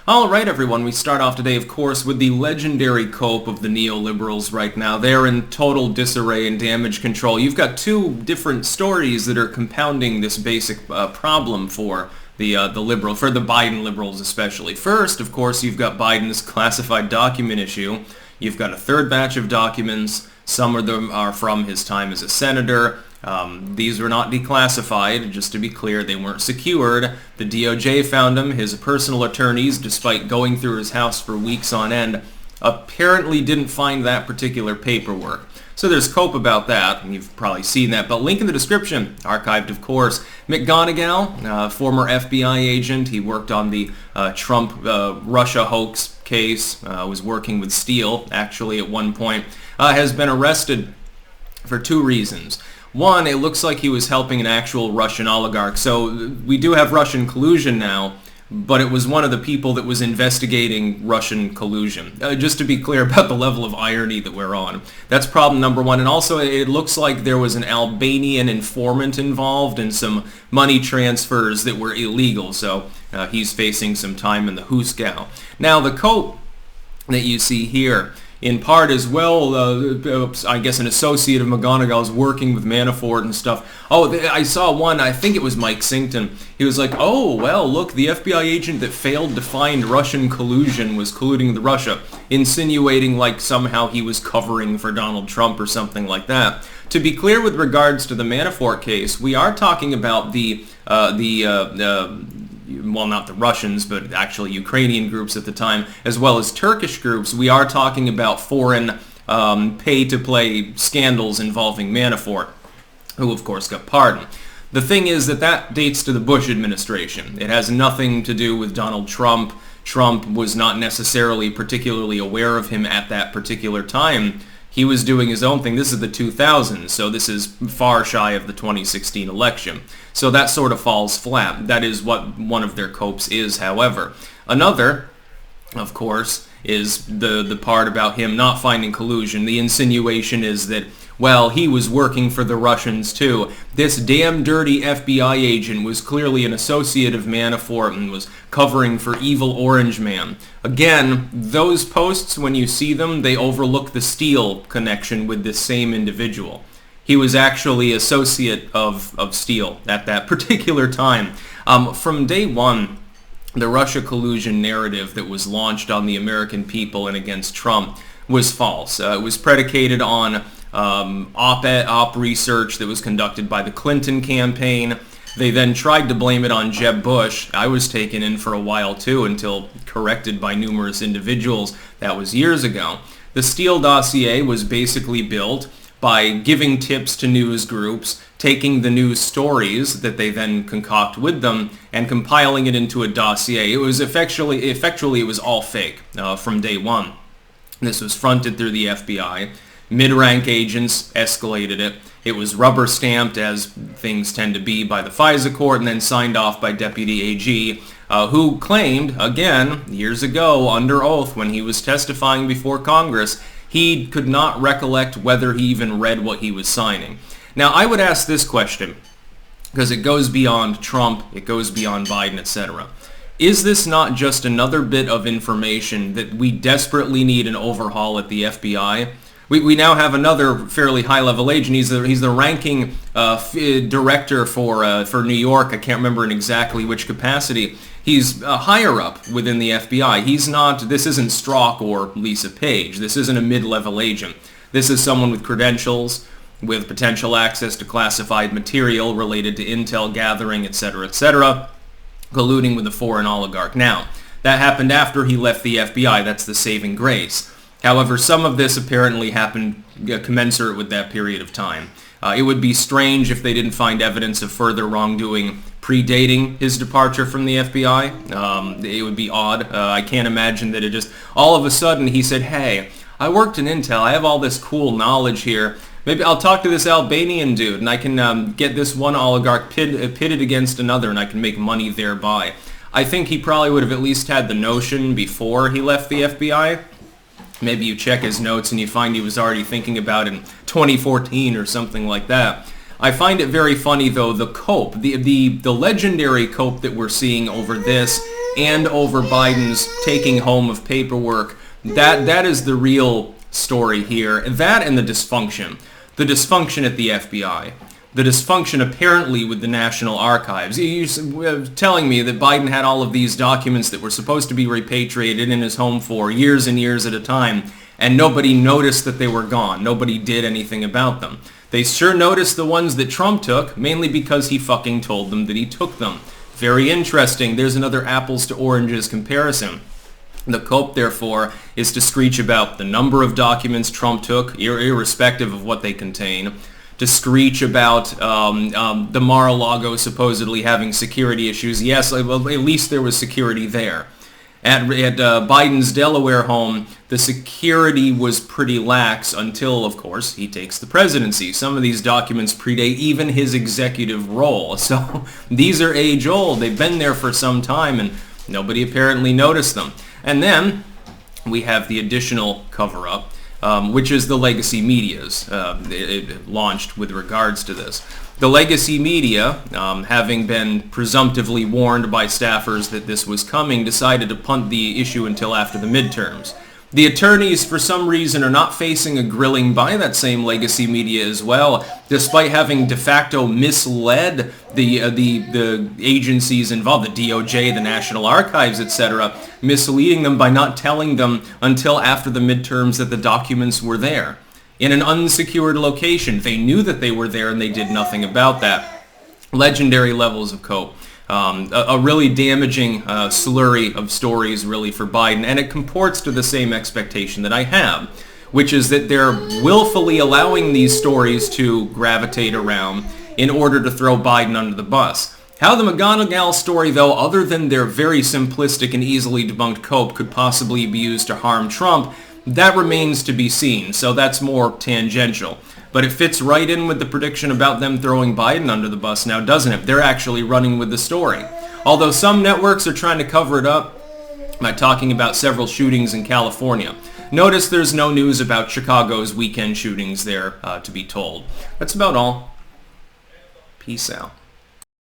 Alright everyone, we start off today of course with the legendary cope of the neoliberals right now. They're in total disarray and damage control. You've got two different stories that are compounding this basic problem for the Biden liberals especially. First, of course, you've got Biden's classified document issue. You've got a third batch of documents. Some of them are from his time as a senator. These were not declassified, just to be clear, they weren't secured. The DOJ found them. His personal attorneys, despite going through his house for weeks on end, apparently didn't find that particular paperwork. So there's cope about that, and you've probably seen that. But link in the description, archived of course. McGonigal, former FBI agent, he worked on the Trump Russia hoax case, was working with Steele actually at one point, has been arrested for two reasons. One, it looks like he was helping an actual Russian oligarch. So we do have Russian collusion now, but it was one of the people that was investigating Russian collusion. Just to be clear about the level of irony that we're on. That's problem number one. And also, it looks like there was an Albanian informant involved in some money transfers that were illegal. So he's facing some time in the Huskow. Now, the cope that you see here, in part as well, I guess an associate of McGonigal is working with Manafort and stuff. Oh, I saw one, I think it was Mike Sington. He was like, oh, well, look, the FBI agent that failed to find Russian collusion was colluding with Russia, insinuating like somehow he was covering for Donald Trump or something like that. To be clear with regards to the Manafort case, we are talking about well, not the Russians, but actually Ukrainian groups at the time, as well as Turkish groups. We are talking about foreign pay-to-play scandals involving Manafort, who of course got pardoned. The thing is that dates to the Bush administration. It has nothing to do with Donald Trump. Trump was not necessarily particularly aware of him at that particular time. He was doing his own thing. This is the 2000s, so this is far shy of the 2016 election. So that sort of falls flat. That is what one of their copes is, however. Another, of course, is the part about him not finding collusion. The insinuation is that, well, he was working for the Russians too. This damn dirty FBI agent was clearly an associate of Manafort and was covering for evil Orange Man. Again, those posts, when you see them, they overlook the Steele connection with this same individual. He was actually associate of Steele at that particular time. From day one, the Russia collusion narrative that was launched on the American people and against Trump was false. It was predicated on op research that was conducted by the Clinton campaign. They then tried to blame it on Jeb Bush. I was taken in for a while too until corrected by numerous individuals. That was years ago. The Steele dossier was basically built by giving tips to news groups, taking the news stories that they then concoct with them, and compiling it into a dossier. It was effectually it was all fake from day one. This was fronted through the FBI. Mid-rank agents escalated it. It was rubber-stamped, as things tend to be, by the FISA court, and then signed off by Deputy AG, who claimed, again, years ago, under oath, when he was testifying before Congress, he could not recollect whether he even read what he was signing. Now, I would ask this question, because it goes beyond Trump, it goes beyond Biden, etc. Is this not just another bit of information that we desperately need an overhaul at the FBI? We now have another fairly high-level agent. He's the ranking director for New York. I can't remember in exactly which capacity. He's higher up within the FBI. He's not. This isn't Strzok or Lisa Page. This isn't a mid-level agent. This is someone with credentials, with potential access to classified material related to intel gathering, etc., colluding with a foreign oligarch. Now, that happened after he left the FBI. That's the saving grace. However, some of this apparently happened commensurate with that period of time. It would be strange if they didn't find evidence of further wrongdoing predating his departure from the FBI. It would be odd. I can't imagine that it just, all of a sudden he said, hey, I worked in Intel, I have all this cool knowledge here, maybe I'll talk to this Albanian dude and I can get this one oligarch pitted against another and I can make money thereby. I think he probably would have at least had the notion before he left the FBI. Maybe you check his notes and you find he was already thinking about it in 2014 or something like that. I find it very funny, though, the cope, the legendary cope that we're seeing over this and over Biden's taking home of paperwork. That is the real story here. That and the dysfunction. The dysfunction at the FBI. The dysfunction apparently with the National Archives. You're telling me that Biden had all of these documents that were supposed to be repatriated in his home for years and years at a time, and nobody noticed that they were gone. Nobody did anything about them. They sure noticed the ones that Trump took, mainly because he fucking told them that he took them. Very interesting. There's another apples to oranges comparison. The cope, therefore, is to screech about the number of documents Trump took, irrespective of what they contain, to screech about the Mar-a-Lago supposedly having security issues. Yes, well, at least there was security there. At Biden's Delaware home, the security was pretty lax until, of course, he takes the presidency. Some of these documents predate even his executive role. So these are age-old. They've been there for some time, and nobody apparently noticed them. And then we have the additional cover-up, which is the legacy media's. It launched with regards to this. The legacy media, having been presumptively warned by staffers that this was coming, decided to punt the issue until after the midterms. The attorneys, for some reason, are not facing a grilling by that same legacy media as well, despite having de facto misled the agencies involved, the DOJ, the National Archives, etc., misleading them by not telling them until after the midterms that the documents were there. In an unsecured location. They knew that they were there and they did nothing about that. Legendary levels of cope. A really damaging slurry of stories really for Biden, and it comports to the same expectation that I have, which is that they're willfully allowing these stories to gravitate around in order to throw Biden under the bus. How the McGonigal story, though, other than their very simplistic and easily debunked cope, could possibly be used to harm Trump, that remains to be seen, so that's more tangential. But it fits right in with the prediction about them throwing Biden under the bus now, doesn't it? They're actually running with the story. Although some networks are trying to cover it up by talking about several shootings in California. Notice there's no news about Chicago's weekend shootings there to be told. That's about all. Peace out.